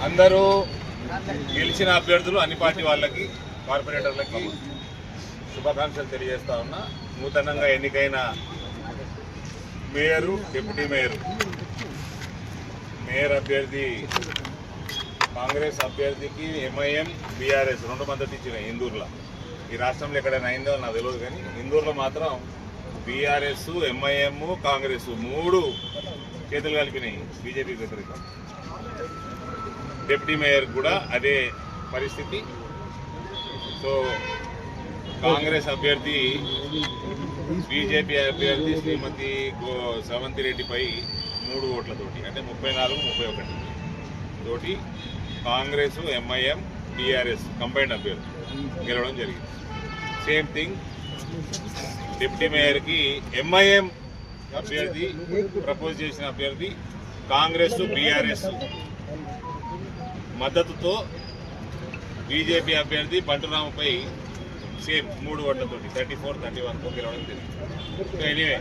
అందరూ గెలిచిన అభ్యర్థులు అన్ని పార్టీ వాళ్ళకి కార్పొరేటర్లకి శుభాకాంక్షలు తెలియజేస్తా ఉన్నా. నూతనంగా ఎన్నికైన మేయరు, డిప్యూటీ మేయర్ అభ్యర్థి కాంగ్రెస్ అభ్యర్థికి ఎంఐఎం, బీఆర్ఎస్ 2 మద్దతు ఇచ్చినాయి ఇందూరులో. ఈ రాష్ట్రంలో ఎక్కడైనా అయిందో నాకు తెలియదు, కానీ ఇందూరులో మాత్రం బీఆర్ఎస్, ఎంఐఎం, కాంగ్రెస్ 3 చేతులు కలిపినాయి బీజేపీ వ్యతిరేకం. డిప్యూటీ మేయర్ కూడా అదే పరిస్థితి. సో కాంగ్రెస్ అభ్యర్థి బీజేపీ అభ్యర్థి శ్రీమతి సవంతి రెడ్డిపై 3 ఓట్లతోటి, అంటే 34-31 తోటి కాంగ్రెస్, ఎంఐఎం, బీఆర్ఎస్ కంబైన్డ్ అభ్యర్థి గెలవడం జరిగింది. సేమ్ థింగ్ డిప్యూటీ మేయర్కి ఎంఐఎం అభ్యర్థి ప్రపోజ్ చేసిన అభ్యర్థి కాంగ్రెస్, బీఆర్ఎస్ మద్దతుతో బీజేపీ అభ్యర్థి బంటురాముపై సేమ్ 3 ఓట్లతోటి 34-31తో గెలవడం జరిగింది. సో ఎనీవే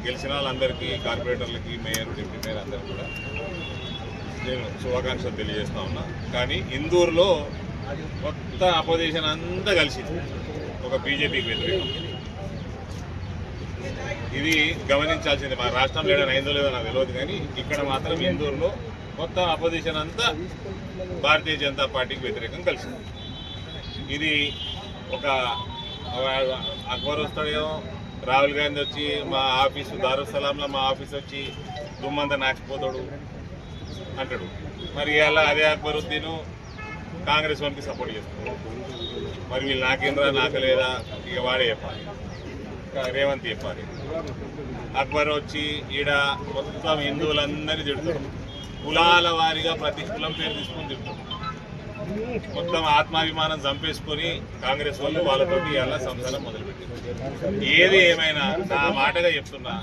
గెలిచిన వాళ్ళందరికీ, కార్పొరేటర్లకి, మేయర్, డిప్యూటీ మేయర్ అందరికీ కూడా నేను శుభాకాంక్షలు తెలియజేస్తా ఉన్నా. కానీ ఇందూరులో కొత్త అపోజిషన్ అంతా కలిసింది ఒక బీజేపీకి వ్యతిరేకం. ఇది గమనించాల్సింది. మా రాష్ట్రంలో ఏదైనా అయిందో లేదో నాకు తెలియదు, కానీ ఇక్కడ మాత్రం ఇందూరులో మొత్తం అపోజిషన్ అంతా భారతీయ జనతా పార్టీకి వ్యతిరేకం కలిసింది. ఇది ఒక అక్బర్ వస్తాడేమో, రాహుల్ గాంధీ వచ్చి మా ఆఫీసు దారుసలాంలో మా ఆఫీస్ వచ్చి దుమ్మంతా నాచిపోతాడు అంటాడు. మరి ఇలా అదే అక్బరుద్దీన్ కాంగ్రెస్ వానికి సపోర్ట్ చేస్తాడు. మరి వీళ్ళు నాకేంద్రా నాకలేదా, ఇక వాడే చెప్పాలి, రేవంత్ చెప్పాలి. అక్బర్ వచ్చి ఈడ మొత్తం హిందువులందరినీ తిడుతాడు, కులాల వారీగా ప్రతి కులం పేరు తీసుకొని తిడుతాడు. మొత్తం ఆత్మాభిమానం చంపేసుకొని కాంగ్రెస్ వాళ్ళు వాళ్ళతోటి ఇలా సంసారం మొదలుపెట్టారు. ఏది ఏమైనా నా మాటగా చెప్తున్నా,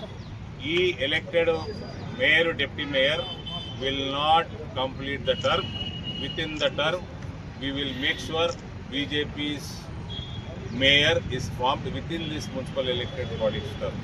ఈ elected mayor, deputy mayor will not complete the term. Within the term, we will make sure BJP's mayor is formed within this municipal elected body's term.